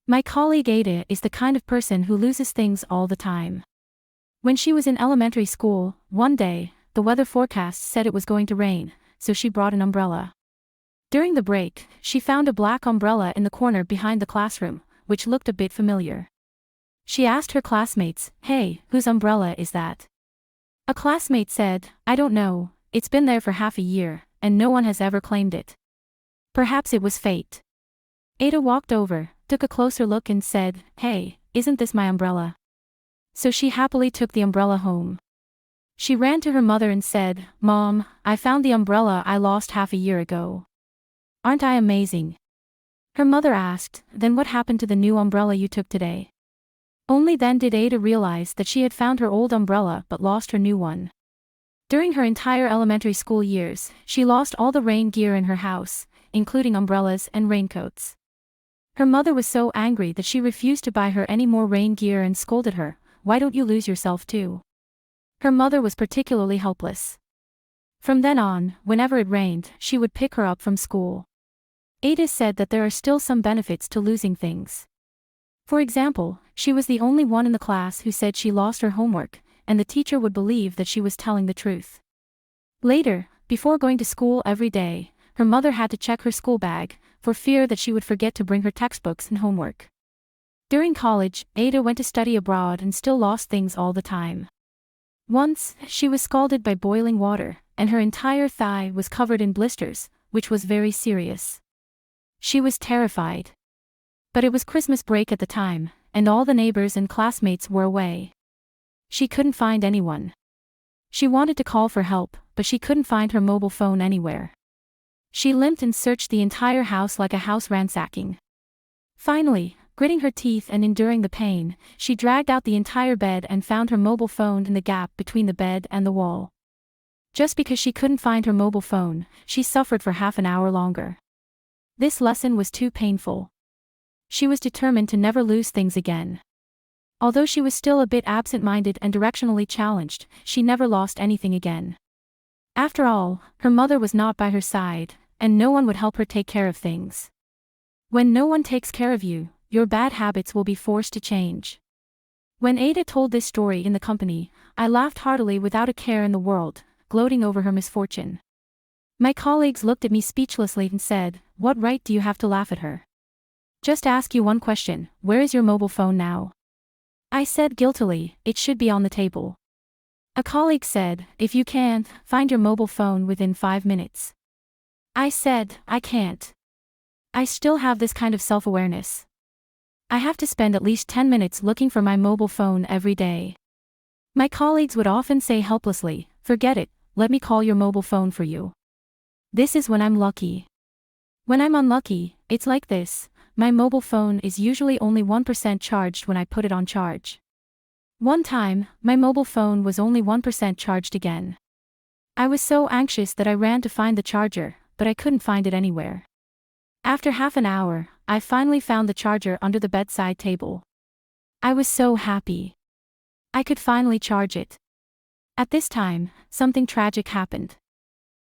My colleague Ada is the kind of person who loses things all the time. When she was in elementary school, one day, the weather forecast said it was going to rain, so she brought an umbrella. During the break, she found a black umbrella in the corner behind the classroom, which looked a bit familiar. She asked her classmates, "Hey, whose umbrella is that?" A classmate said, "I don't know, it's been there for half a year, and no one has ever claimed it. Perhaps it was fate." Ada walked over, took a closer look and said, "Hey, isn't this my umbrella?" So she happily took the umbrella home. She ran to her mother and said, "Mom, I found the umbrella I lost half a year ago. Aren't I amazing?" Her mother asked, "Then what happened to the new umbrella you took today?" Only then did Ada realize that she had found her old umbrella but lost her new one. During her entire elementary school years, she lost all the rain gear in her house, including umbrellas and raincoats. Her mother was so angry that she refused to buy her any more rain gear and scolded her, "Why don't you lose yourself too?" Her mother was particularly helpless. From then on, whenever it rained, she would pick her up from school. Ada said that there are still some benefits to losing things. For example, she was the only one in the class who said she lost her homework, and the teacher would believe that she was telling the truth. Later, before going to school every day, her mother had to check her school bag, for fear that she would forget to bring her textbooks and homework. During college, Ada went to study abroad and still lost things all the time. Once, she was scalded by boiling water, and her entire thigh was covered in blisters, which was very serious. She was terrified. But it was Christmas break at the time, and all the neighbors and classmates were away. She couldn't find anyone. She wanted to call for help, but she couldn't find her mobile phone anywhere. She limped and searched the entire house like a house ransacking. Finally, gritting her teeth and enduring the pain, she dragged out the entire bed and found her mobile phone in the gap between the bed and the wall. Just because she couldn't find her mobile phone, she suffered for half an hour longer. This lesson was too painful. She was determined to never lose things again. Although she was still a bit absent-minded and directionally challenged, she never lost anything again. After all, her mother was not by her side, and no one would help her take care of things. When no one takes care of you, your bad habits will be forced to change. When Ada told this story in the company, I laughed heartily without a care in the world, gloating over her misfortune. My colleagues looked at me speechlessly and said, "What right do you have to laugh at her? Just ask you one question, where is your mobile phone now?" I said guiltily, "It should be on the table." A colleague said, "If you can't, find your mobile phone within 5 minutes." I said, "I can't. I still have this kind of self-awareness. I have to spend at least 10 minutes looking for my mobile phone every day." My colleagues would often say helplessly, "Forget it, let me call your mobile phone for you." This is when I'm lucky. When I'm unlucky, it's like this. My mobile phone is usually only 1% charged when I put it on charge. One time, my mobile phone was only 1% charged again. I was so anxious that I ran to find the charger, but I couldn't find it anywhere. After half an hour, I finally found the charger under the bedside table. I was so happy. I could finally charge it. At this time, something tragic happened.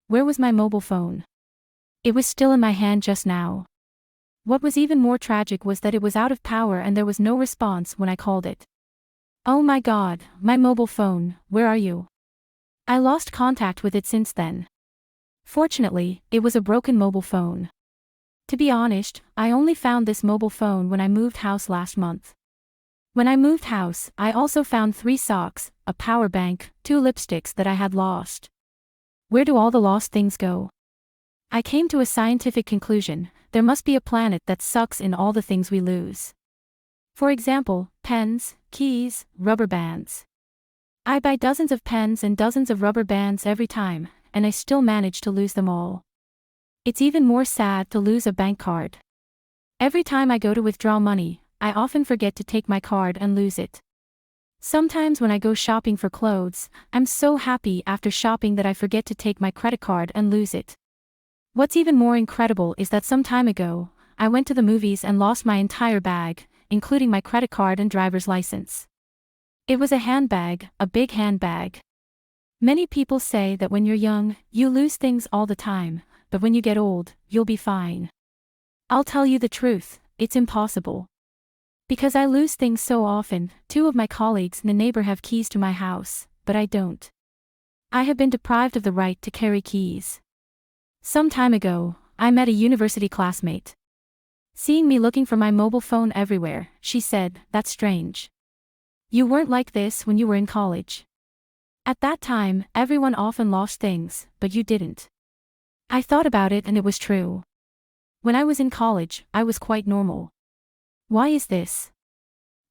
Where was my mobile phone? It was still in my hand just now. What was even more tragic was that it was out of power and there was no response when I called it. Oh my God, my mobile phone, where are you? I lost contact with it since then. Fortunately, it was a broken mobile phone. To be honest, I only found this mobile phone when I moved house last month. When I moved house, I also found 3 socks, a power bank, 2 lipsticks that I had lost. Where do all the lost things go? I came to a scientific conclusion. There must be a planet that sucks in all the things we lose. For example, pens, keys, rubber bands. I buy dozens of pens and dozens of rubber bands every time, and I still manage to lose them all. It's even more sad to lose a bank card. Every time I go to withdraw money, I often forget to take my card and lose it. Sometimes when I go shopping for clothes, I'm so happy after shopping that I forget to take my credit card and lose it. What's even more incredible is that some time ago, I went to the movies and lost my entire bag, including my credit card and driver's license. It was a handbag, a big handbag. Many people say that when you're young, you lose things all the time, but when you get old, you'll be fine. I'll tell you the truth, it's impossible. Because I lose things so often. Two of my colleagues and a neighbor have keys to my house, but I don't. I have been deprived of the right to carry keys. Some time ago, I met a university classmate. Seeing me looking for my mobile phone everywhere, she said, "That's strange. You weren't like this when you were in college." At that time, everyone often lost things, but you didn't. I thought about it and it was true. When I was in college, I was quite normal. Why is this?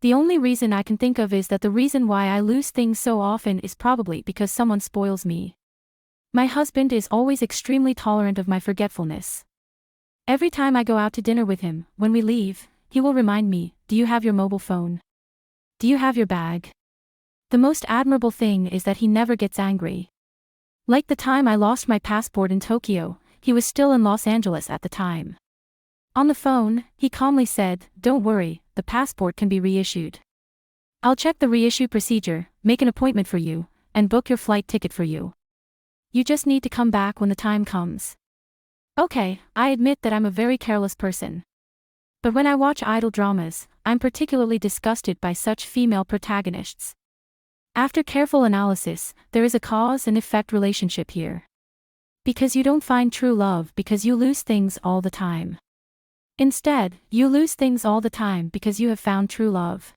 The only reason I can think of is that the reason why I lose things so often is probably because someone spoils me. My husband is always extremely tolerant of my forgetfulness. Every time I go out to dinner with him, when we leave, he will remind me, "Do you have your mobile phone? Do you have your bag?" The most admirable thing is that he never gets angry. Like the time I lost my passport in Tokyo, he was still in Los Angeles at the time. On the phone, he calmly said, "Don't worry, the passport can be reissued. I'll check the reissue procedure, make an appointment for you, and book your flight ticket for you. You just need to come back when the time comes." Okay, I admit that I'm a very careless person. But when I watch idol dramas, I'm particularly disgusted by such female protagonists. After careful analysis, there is a cause and effect relationship here. Because you don't find true love because you lose things all the time. Instead, you lose things all the time because you have found true love.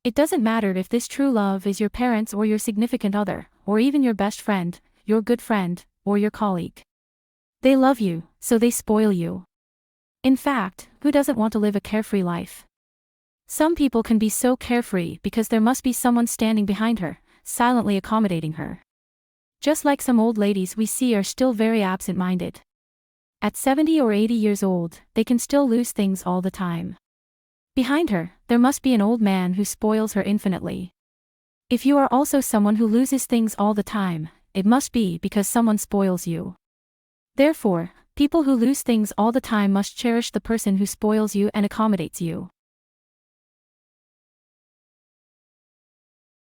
It doesn't matter if this true love is your parents or your significant other, or even your best friend, your good friend, or your colleague. They love you, so they spoil you. In fact, who doesn't want to live a carefree life? Some people can be so carefree because there must be someone standing behind her, silently accommodating her. Just like some old ladies we see are still very absent-minded. At 70 or 80 years old, they can still lose things all the time. Behind her, there must be an old man who spoils her infinitely. If you are also someone who loses things all the time, it must be because someone spoils you. Therefore, people who lose things all the time must cherish the person who spoils you and accommodates you.